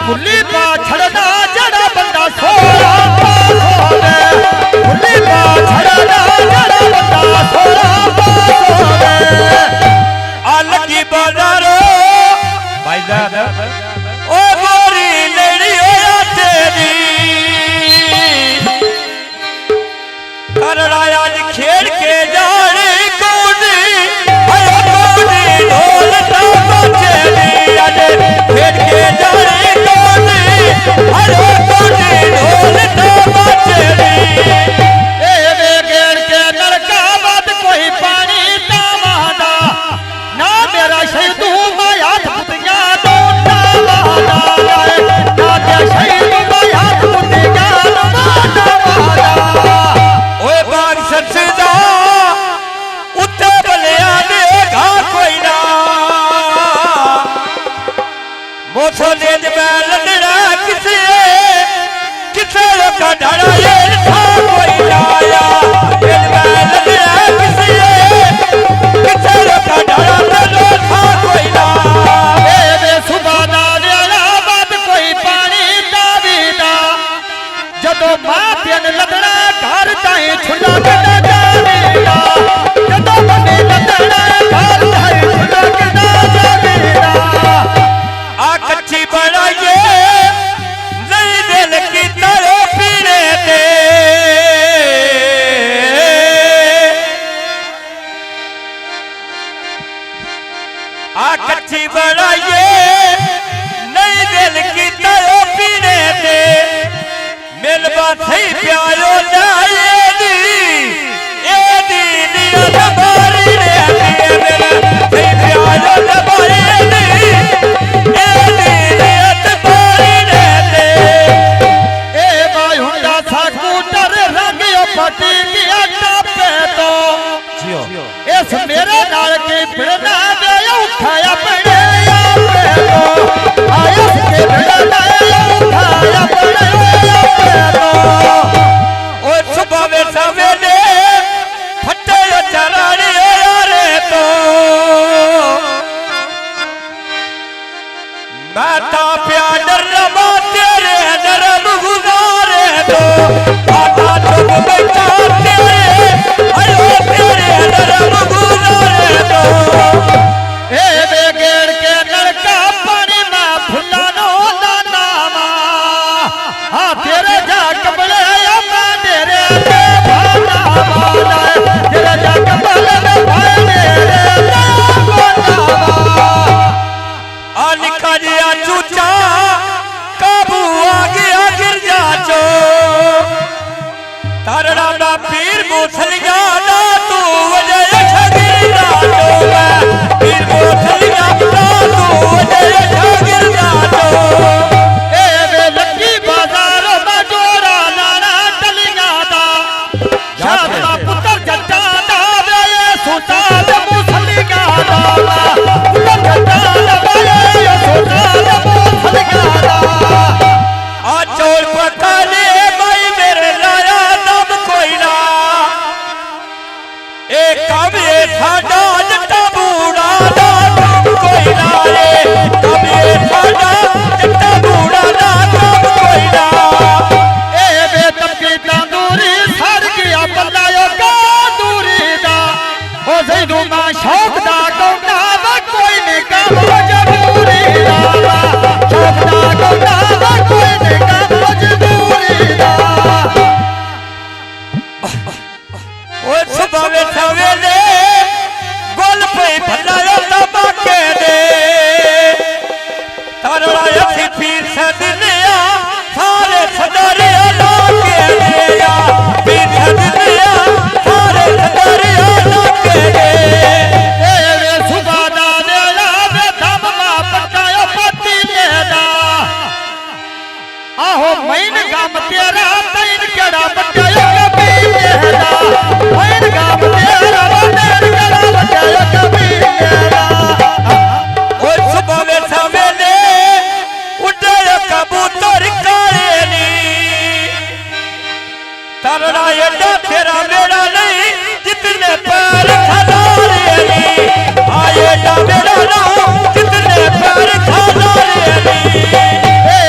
fully पा छड़ना जड़ा बंदा सोरा होवे फुली पा छड़ना जड़ा बंदा सोरा होवे अलगी बाजारो भाईजान ओ गोरी लेडी होया तेरी करड़ा आज खेड़ के जाने कोनी आयो कोनी ढोल ता बचेली आज खेड़ के जाने कोनी आयो कोनी ढोल ता बचेली ए वे गेड़ के नरका बात कोई पानी ता वादा ना मेरा शहीदू माया पुतिया दो ना वादा ना ते शहीदू माया पुतिया दो ना वादा ओए बाग सच्चा उत्ते बलिया ने घा कोई ना मोसो ने मैं लड़ना किसे किसे का डरा ये था कोई ना आया ये मैं लड़ना किसे किसे का डरा तो था कोई ना ए वे सुबाना रेला बात कोई पानी दा बीदा जदों मां पियन लदना घर ताई छुड़ा के ना जावेगा जदों मने लदना घर ताई छुड़ा के ना जावेगा आ कच्ची बनाइए नहीं दिल की तरह पीने दे आ कच्ची बनाइए नहीं दिल की तरह पीने दे मिलवा सही प्यारो जाए दी ए दी नियत बारी रे मेरा सही प्यारो जबारी दी ए दी नियत बारी रे दे ए भाई हुंडा स्कूटर रंगियो पटी किया टापे तो जियो इस मेरे नाल के फिरना दे उठाया पड़े आपे तो आया के फिरना दे उठाया पड़े आपे तो ओ सुबह में सवेरे फटे चरानी यारे तो मैं ता प्यार रमा तेरे नरम गुजारे तो आता चुप बैठा तेरे अयो तेरे नरम गुजारे तो ए वे गेड़ के नलका पानी में फुला नो नामा हाँ तेरे जा कबले मैं तेरे पे भाना वाला तेरे जा कबले में भाई मेरे भाना आ निका जिया चूचा काबू आ गया गिरजा चो तारड़ा ना पीर मोसलिया ना तू वजह छगिरजा चो पीर मोसलिया ना तू वजह छगिरजा चो ए वे लक्की बाजार में जोरा नाना टलिया दा शाद दा पुत्र जट्टा दा वे सुता दे मुसलिया दा पुत्र जट्टा दा वे सुता दे मुसलिया दा आ चोर पता ने भाई मेरे लाया दम कोई ना ए कब ये साडा जट्टा बूढ़ा दा दम कोई ना ए कब ये साडा जट्टा बूढ़ा दा दम कोई ना ए वे तबकी तंदूरी सर गया बल्लायो का दूरी दा ओ जैनू मां शौक दा कोटा दा कोई नहीं काम मजबूरी दा शौक दा कोटा दा कोई नहीं काम मजबूरी दा ओ सुबह में सवेरे गोल पे भलायो तबाके दे तारड़ा यसी पीर सदलिया सारे सदरिया लाके दिया पीर सदलिया सारे सदरिया लाके दे ए वे सुबादा नेला वे धम मा पटायो पति लेदा आहो मैन गाम तेरा तैन केड़ा बटायो कभी लेदा मैन गाम तेरा तैन केड़ा बटायो कभी लेदा ओ सुबह में सवेरे उड़े कबूतर काले नी तारड़ा एडा तेरा मेरा नहीं जितने पैर खलारे नी आए डा मेरा ना जितने पैर खलारे नी ए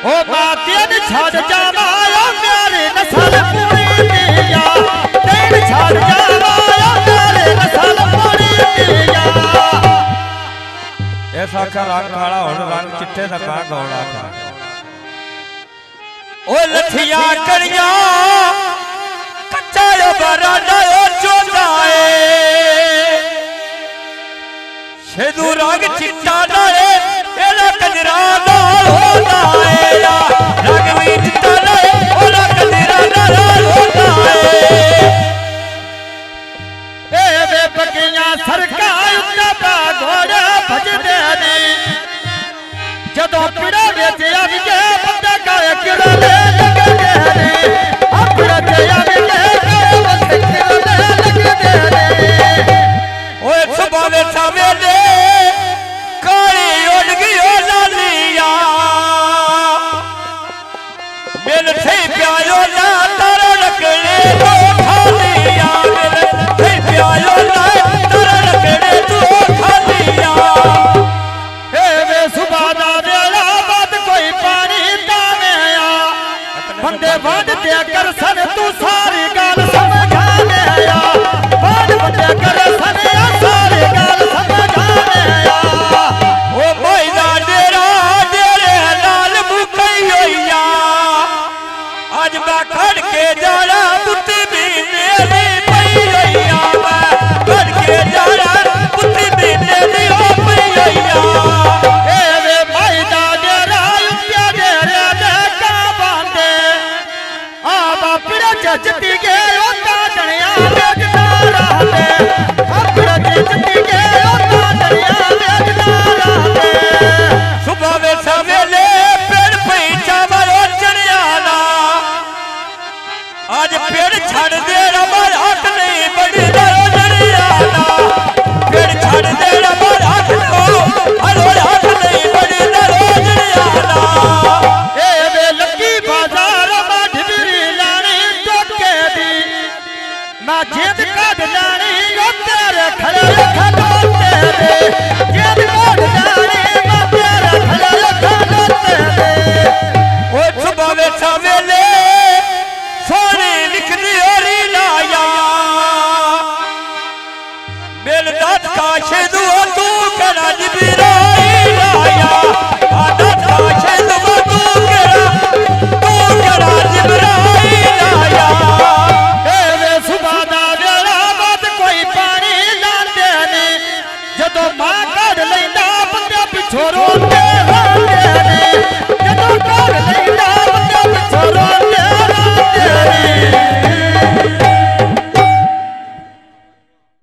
ओ मातियन छड़ जावाया मेरे नसल पूरी दिया तेन छड़ जावाया मेरे नसल पूरी दिया ऐसा का रंग काला और रंग चिट्टे दा का गौड़ा था ओ लठिया करिया कच्चा बरा डायो चोदाए सेदू रंग चिट्टा डाए एला कजरा नाल होता है रंग भी चिट्टा डाए ओला कजरा नाल होता है ए वे बगिया सरकार उन्ना घोड़ा भजदे ने जदों पिड़ा विच अग के बंदा काए किरले लगदे ने अपना ते अग के बस किरले लगदे ने ओए सुबावे सवेले काली उड़ गई ओ लालिया मिल थे प्यायो ना तारा लकड़े तो खालिया मिल थे प्यायो ना तारा लकड़े तो खालिया ए वे सुबह दा वेला बाद कोई पानी तावे आ बंदे वंड ते कर सन तू सारी गल समझा ले आ वंड बंदे कर सन सारी गल समझा ले आ ओ भाई दा डेरा डेरे लाल मुकई होइया आज मैं खड़ के जाना बुत्ती भी मेरी पई होइया मैं खड़ के जाना बुत्ती भी मेरी हो पई होइया ए वे भाई दा डेरा उप्या डेरे दे का बांधे आ बापड़ा जजती गे ओ ताड़िया बेजना रहते बापड़ा जजती गे ओ ताड़िया बेजना रहते सुबह वे सवेले पेड़ पई चावल चढ़ियाला आज पेड़ छड़ दे रबर हट नहीं बड़ी दरो चढ़ियाला पेड़ छड़ दे रबर हट लो हरो हट नहीं बड़ी दरो चढ़ियाला ए वे लकी बाजार मा ढिबरी लानी टोके दी ना जेद काट लानी ओ तेरे खड़े खड़ोते दे जेद काट लानी मा तेरे खड़े खड़ोते दे ओ सुबह वे सवेले सोनी लिखनी ओरी लाया मेल दात काशे दो तू करा जिबराई लाया दात काशे दो तू करा जिबराई लाया ए वे सुबह दा वेला बाद कोई पानी लांदे ने जदों मां कढ लैंदा बंदे पिछों रोंदे होंदे ने